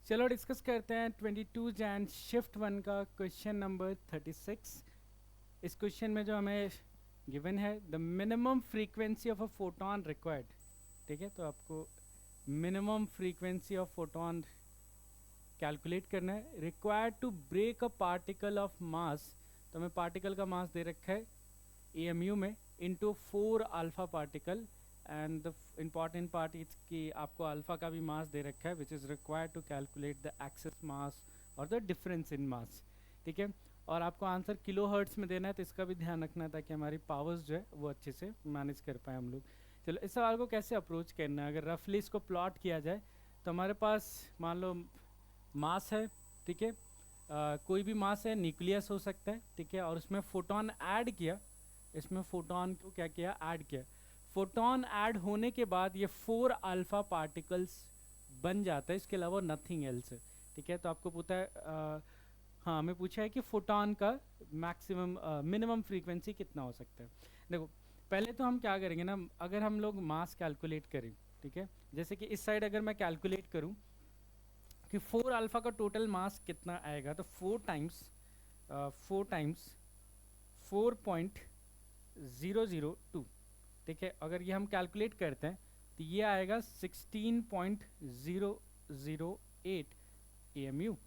चलो डिस्कस करते हैं 22 जैन शिफ्ट 1 का क्वेश्चन नंबर 36। इस क्वेश्चन में जो हमें गिवन है the minimum frequency of a photon required. ठीक है, तो आपको minimum frequency of photon calculate करना है। Required to break a particle of mass, तो हमें पार्टिकल का मास दे रखा है एएमयू में into 4 alpha particle. And the important part is कि आपको अल्फा का भी मास दे रखा है which is required to calculate the excess mass और द डिफरेंस इन मास। ठीक है, और आपको आंसर किलो हर्ट्स में देना है, तो इसका भी ध्यान रखना है ताकि हमारी पावर्स जो है वो अच्छे से मैनेज कर पाए हम लोग। चलो इस सवाल को कैसे अप्रोच करना है, अगर रफली इसको प्लॉट किया जाए तो हमारे पास मान लो मास है। ठीक है, कोई भी मास है, न्यूक्लियस हो सकता है। ठीक है, और उसमें फोटोन ऐड किया, इसमें फोटोन को क्या किया, ऐड किया। फोटोन ऐड होने के बाद ये 4 अल्फा पार्टिकल्स बन जाता है, इसके अलावा नथिंग एल्स है। ठीक है, तो आपको पूछा है हाँ हमें पूछा है कि फोटोन का मैक्सिमम मिनिमम फ्रीक्वेंसी कितना हो सकता है। देखो पहले तो हम क्या करेंगे ना, अगर हम लोग मास कैलकुलेट करें, ठीक है, जैसे कि इस साइड अगर मैं कैलकुलेट करूं कि 4 अल्फा का टोटल मास कितना आएगा, तो 4 टाइम्स 4.002। ठीक है, अगर ये हम कैलकुलेट करते हैं तो ये आएगा 16.008 एएमयू।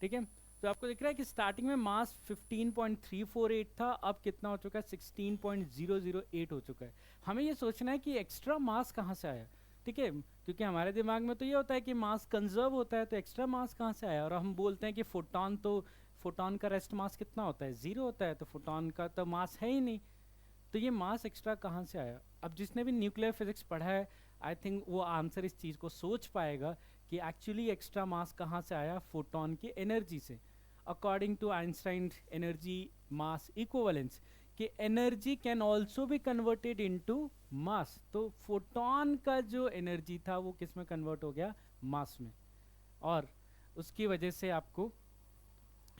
ठीक है, तो आपको दिख रहा है कि स्टार्टिंग में मास 15.348 था, अब कितना हो चुका है, 16.008 हो चुका है। हमें ये सोचना है कि एक्स्ट्रा मास कहाँ से आया। ठीक है, क्योंकि हमारे दिमाग में तो ये होता है कि मास कंजर्व होता है, तो एक्स्ट्रा मास कहाँ से आया। और हम बोलते हैं कि फोटोन का रेस्ट मास कितना होता है, 0 होता है, तो फोटोन का तो मास है ही नहीं, तो ये मास एक्स्ट्रा कहाँ से आया। अब जिसने भी न्यूक्लियर फिजिक्स पढ़ा है आई थिंक वो आंसर इस चीज़ को सोच पाएगा कि एक्चुअली एक्स्ट्रा मास कहाँ से आया, फोटोन की एनर्जी से। According to Einstein energy mass equivalence कि energy can also be converted into mass, तो फोटोन का जो एनर्जी था वो किस में कन्वर्ट हो गया, मास में, और उसकी वजह से आपको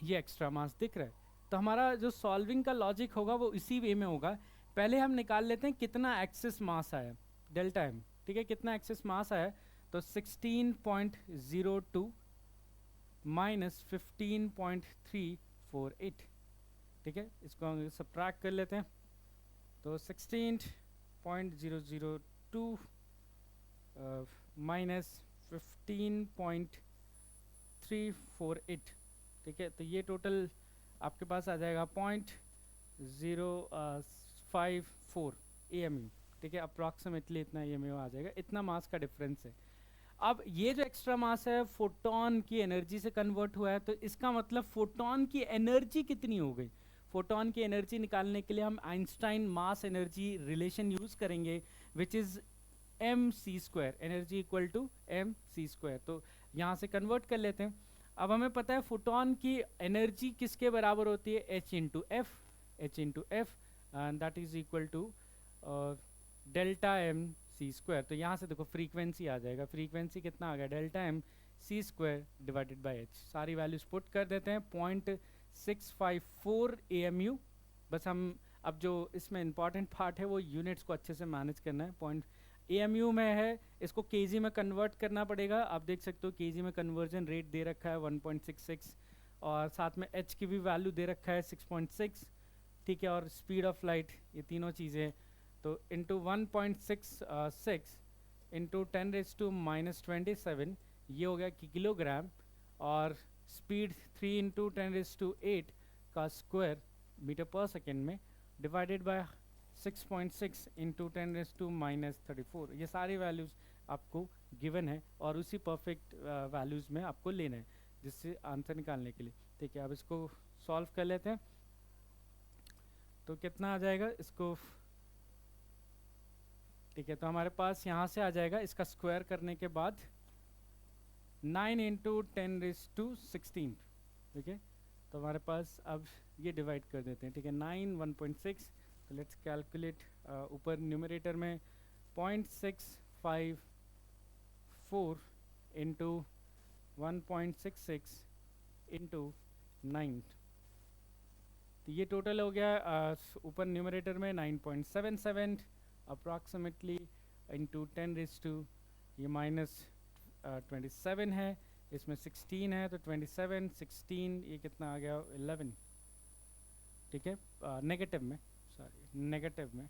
ये एक्स्ट्रा मास दिख रहा है। तो हमारा जो सॉल्विंग का लॉजिक होगा वो इसी वे में होगा। पहले हम निकाल लेते हैं कितना एक्सेस मास आया, डेल्टा एम। ठीक है, कितना एक्सेस मास आया, तो 16.02 माइनस 15.348। ठीक है, इसको हम सब्ट्रैक्ट कर लेते हैं, तो 16.002 माइनस 15.348। ठीक है, तो ये टोटल आपके पास आ जाएगा 0.054 एएमयू। ठीक है, अप्रॉक्सीमेटली इतना एएमयू आ जाएगा, इतना मास का डिफरेंस है। अब ये जो एक्स्ट्रा मास है फोटोन की एनर्जी से कन्वर्ट हुआ है, तो इसका मतलब फोटोन की एनर्जी कितनी हो गई। फोटोन की एनर्जी निकालने के लिए हम Einstein mass energy relation use करेंगे which is M C square, energy equal to M C square. तो यहाँ से कन्वर्ट कर लेते हैं। अब हमें पता है फोटोन की एनर्जी किसके बराबर होती है, H into F, H into F, that is equal to delta M C square. तो यहाँ से देखो फ्रीक्वेंसी आ जाएगा, फ्रीक्वेंसी कितना आ गया, delta M C square divided by H. सारी वैल्यूज पुट कर देते हैं, 0.654 एएमयू। बस हम अब जो इसमें इंपॉर्टेंट पार्ट है वो यूनिट्स को अच्छे से मैनेज करना है। पॉइंट एएमयू में है, इसको केजी में कन्वर्ट करना पड़ेगा। आप देख सकते हो केजी में कन्वर्जन रेट दे रखा है 1.66, और साथ में एच की भी वैल्यू दे रखा है 6.6। ठीक है, और स्पीड ऑफ लाइट, ये तीनों चीज़ें, तो इंटू 1.66 इंटू 10⁻⁻27 ये हो गया किलोग्राम, और स्पीड 3 इंटू 10⁸ का स्क्वायर मीटर पर सेकेंड में डिवाइडेड बाय 6.6 इंटू 10⁻34। ये सारी वैल्यूज़ आपको गिवन है और उसी परफेक्ट वैल्यूज़ में आपको लेना है जिससे आंसर निकालने के लिए। ठीक है, अब इसको सॉल्व कर लेते हैं, तो कितना आ जाएगा इसको। ठीक है, तो हमारे पास यहाँ से आ जाएगा इसका स्क्वायर करने के बाद 9 इंटू 10⁻16। ठीक है, तो हमारे पास अब ये डिवाइड कर देते हैं। ठीक है, 9 1.6, तो लेट्स कैलकुलेट। ऊपर न्यूमरेटर में 0.654 इंटू 1.66 इंटू 9, तो ये टोटल हो गया ऊपर न्यूमरेटर में 9.77 अप्रॉक्सीमेटली इंटू 10 ये -27 है, इसमें 16 है तो 27, 16 ये कितना आ गया 11, ठीक है, नेगेटिव में, सॉरी नेगेटिव में,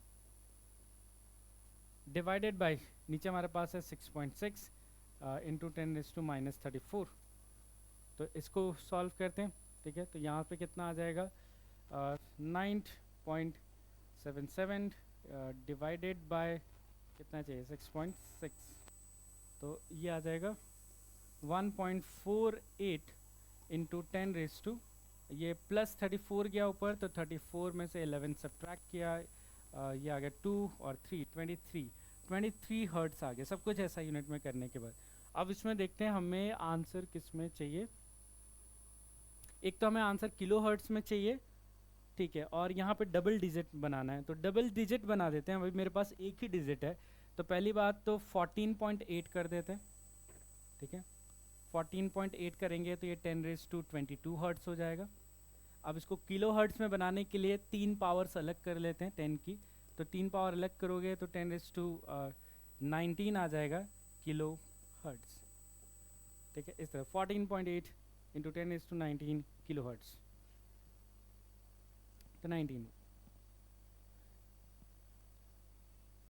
डिवाइडेड बाय नीचे हमारे पास है 6.6 इंटू 10⁻⁻34। तो इसको सॉल्व करते हैं, ठीक है। तो यहाँ पे कितना आ जाएगा 9.77 डिवाइडेड बाय कितना चाहिए 6.6, तो ये आ जाएगा 1.48 इंटू 10⁻, ये प्लस 34 गया ऊपर, तो 34 में से 11 सब्ट्रैक्ट किया, ये आ गया 2 और 3 23 हर्ट्स आ गया। सब कुछ ऐसा यूनिट में करने के बाद अब इसमें देखते हैं हमें आंसर किस में चाहिए। एक तो हमें आंसर किलो हर्ट्स में चाहिए, ठीक है, और यहाँ पे डबल डिजिट बनाना है, तो डबल डिजिट बना देते हैं। अभी मेरे पास एक ही डिजिट है, तो पहली बात तो 14.8 कर देते हैं, ठीक है। 14.8 करेंगे तो ये 10⁻22 हर्ट्स हो जाएगा। अब इसको किलो हर्ट्स में बनाने के लिए 3 पावर्स अलग कर लेते हैं 10 की, तो 3 पावर अलग करोगे तो 10⁻19 आ जाएगा किलो हर्ट्स, ठीक है। इस तरह 14.8 इंटू 10⁻19 किलो हर्ट्स, तो 19